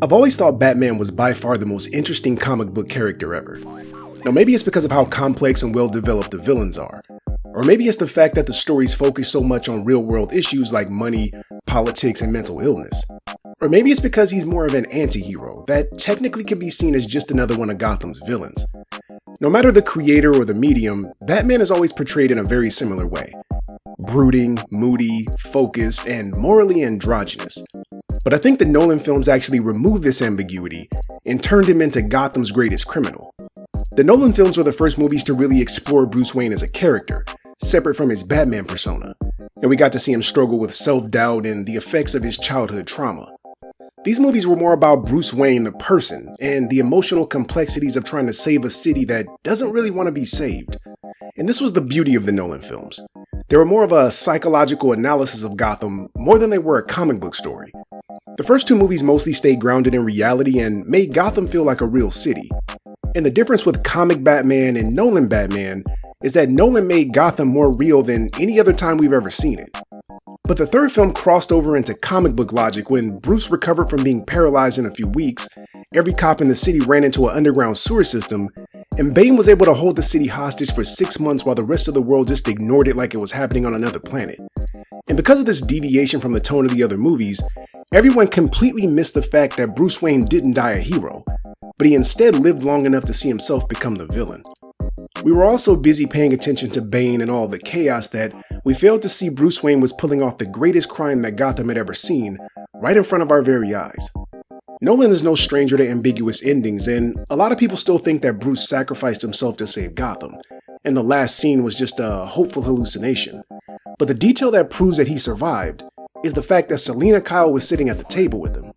I've always thought Batman was by far the most interesting comic book character ever. Now maybe it's because of how complex and well developed the villains are. Or maybe it's the fact that the stories focus so much on real world issues like money, politics, and mental illness. Or maybe it's because he's more of an anti-hero that technically can be seen as just another one of Gotham's villains. No matter the creator or the medium, Batman is always portrayed in a very similar way. Brooding, moody, focused, and morally androgynous. But I think the Nolan films actually removed this ambiguity and turned him into Gotham's greatest criminal. The Nolan films were the first movies to really explore Bruce Wayne as a character, separate from his Batman persona, and we got to see him struggle with self-doubt and the effects of his childhood trauma. These movies were more about Bruce Wayne the person, and the emotional complexities of trying to save a city that doesn't really want to be saved. And this was the beauty of the Nolan films. They were more of a psychological analysis of Gotham more than they were a comic book story. The first two movies mostly stayed grounded in reality and made Gotham feel like a real city. And the difference with comic Batman and Nolan Batman is that Nolan made Gotham more real than any other time we've ever seen it. But the third film crossed over into comic book logic when Bruce recovered from being paralyzed in a few weeks, every cop in the city ran into an underground sewer system, and Bane was able to hold the city hostage for 6 months while the rest of the world just ignored it like it was happening on another planet. And because of this deviation from the tone of the other movies, everyone completely missed the fact that Bruce Wayne didn't die a hero, but he instead lived long enough to see himself become the villain. We were also busy paying attention to Bane and all the chaos that we failed to see Bruce Wayne was pulling off the greatest crime that Gotham had ever seen, right in front of our very eyes. Nolan is no stranger to ambiguous endings, and a lot of people still think that Bruce sacrificed himself to save Gotham, and the last scene was just a hopeful hallucination. But the detail that proves that he survived is the fact that Selina Kyle was sitting at the table with him.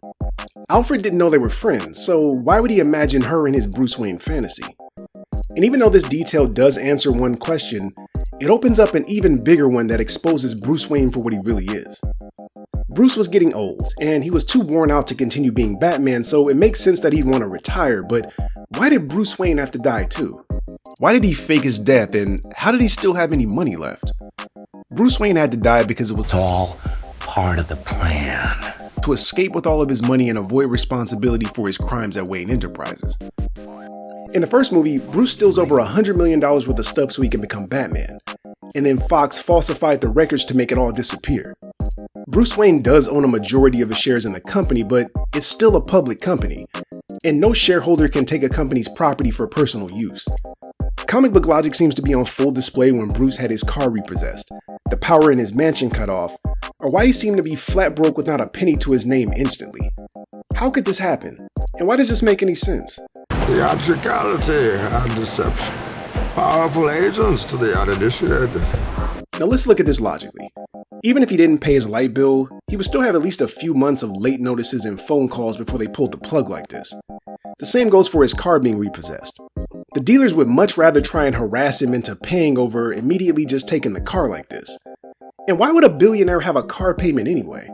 Alfred didn't know they were friends, so why would he imagine her in his Bruce Wayne fantasy? And even though this detail does answer one question, it opens up an even bigger one that exposes Bruce Wayne for what he really is. Bruce was getting old, and he was too worn out to continue being Batman, so it makes sense that he'd want to retire, but why did Bruce Wayne have to die too? Why did he fake his death, and how did he still have any money left? Bruce Wayne had to die because it was all part of the plan. To escape with all of his money and avoid responsibility for his crimes at Wayne Enterprises. In the first movie, Bruce steals over $100 million worth of stuff so he can become Batman, and then Fox falsified the records to make it all disappear. Bruce Wayne does own a majority of the shares in the company, but it's still a public company, and no shareholder can take a company's property for personal use. Comic book logic seems to be on full display when Bruce had his car repossessed, the power in his mansion cut off, or why he seemed to be flat broke with not a penny to his name instantly. How could this happen? And why does this make any sense? Theatricality and deception. Powerful agents to the uninitiated. Now let's look at this logically. Even if he didn't pay his light bill, he would still have at least a few months of late notices and phone calls before they pulled the plug like this. The same goes for his car being repossessed. The dealers would much rather try and harass him into paying over immediately just taking the car like this. And why would a billionaire have a car payment anyway?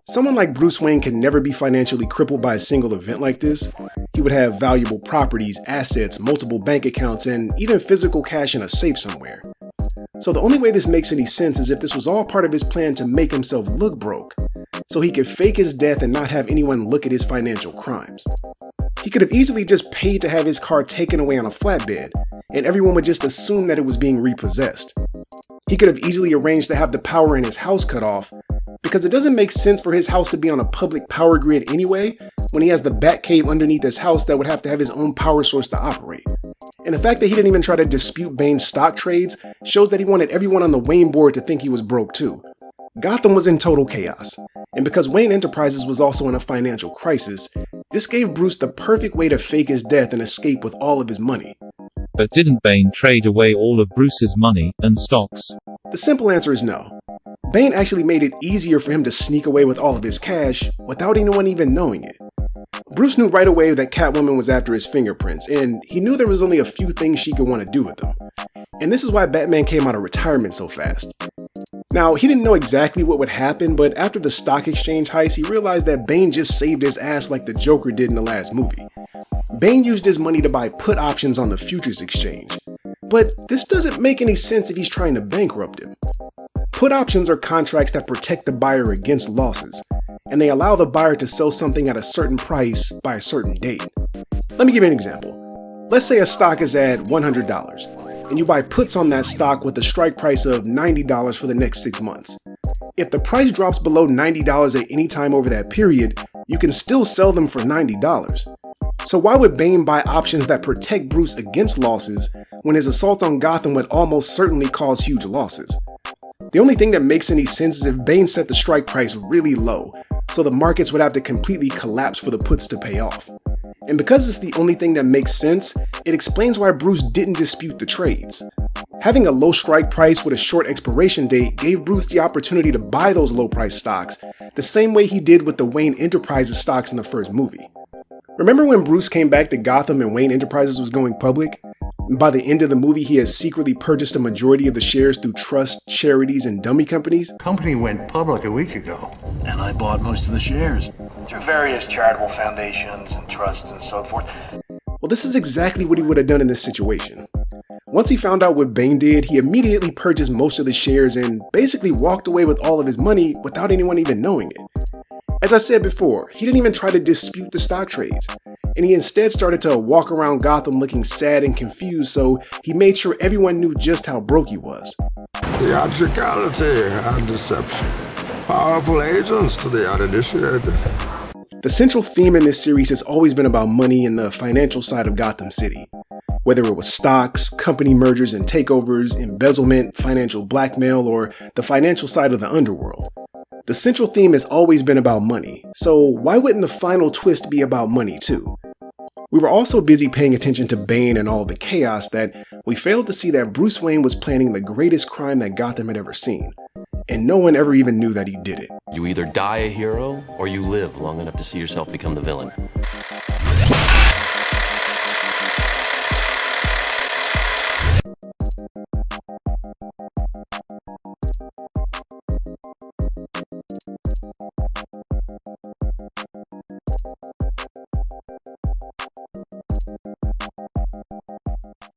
Someone like Bruce Wayne can never be financially crippled by a single event like this. He would have valuable properties, assets, multiple bank accounts, and even physical cash in a safe somewhere. So the only way this makes any sense is if this was all part of his plan to make himself look broke, so he could fake his death and not have anyone look at his financial crimes. He could have easily just paid to have his car taken away on a flatbed, and everyone would just assume that it was being repossessed. He could have easily arranged to have the power in his house cut off, because it doesn't make sense for his house to be on a public power grid anyway, when he has the Batcave underneath his house that would have to have his own power source to operate. And the fact that he didn't even try to dispute Bane's stock trades shows that he wanted everyone on the Wayne board to think he was broke too. Gotham was in total chaos, and because Wayne Enterprises was also in a financial crisis, this gave Bruce the perfect way to fake his death and escape with all of his money. But didn't Bane trade away all of Bruce's money and stocks? The simple answer is no. Bane actually made it easier for him to sneak away with all of his cash without anyone even knowing it. Bruce knew right away that Catwoman was after his fingerprints, and he knew there was only a few things she could want to do with them. And this is why Batman came out of retirement so fast. Now, he didn't know exactly what would happen, but after the stock exchange heist, he realized that Bane just saved his ass like the Joker did in the last movie. Bane used his money to buy put options on the futures exchange. But this doesn't make any sense if he's trying to bankrupt him. Put options are contracts that protect the buyer against losses, and they allow the buyer to sell something at a certain price by a certain date. Let me give you an example. Let's say a stock is at $100, and you buy puts on that stock with a strike price of $90 for the next 6 months. If the price drops below $90 at any time over that period, you can still sell them for $90. So why would Bane buy options that protect Bruce against losses when his assault on Gotham would almost certainly cause huge losses? The only thing that makes any sense is if Bane set the strike price really low, so the markets would have to completely collapse for the puts to pay off. And because it's the only thing that makes sense, it explains why Bruce didn't dispute the trades. Having a low strike price with a short expiration date gave Bruce the opportunity to buy those low-priced stocks, the same way he did with the Wayne Enterprises stocks in the first movie. Remember when Bruce came back to Gotham and Wayne Enterprises was going public? And by the end of the movie, he had secretly purchased a majority of the shares through trusts, charities, and dummy companies? Company went public a week ago. And I bought most of the shares through various charitable foundations and trusts and so forth. Well, this is exactly what he would have done in this situation. Once he found out what Bane did, he immediately purchased most of the shares and basically walked away with all of his money without anyone even knowing it. As I said before, he didn't even try to dispute the stock trades, and he instead started to walk around Gotham looking sad and confused, so he made sure everyone knew just how broke he was. Theatricality and deception. Powerful agents to the uninitiated. The central theme in this series has always been about money and the financial side of Gotham City. Whether it was stocks, company mergers and takeovers, embezzlement, financial blackmail, or the financial side of the underworld. The central theme has always been about money, so why wouldn't the final twist be about money too? We were also busy paying attention to Bane and all the chaos that we failed to see that Bruce Wayne was planning the greatest crime that Gotham had ever seen, and no one ever even knew that he did it. You either die a hero, or you live long enough to see yourself become the villain.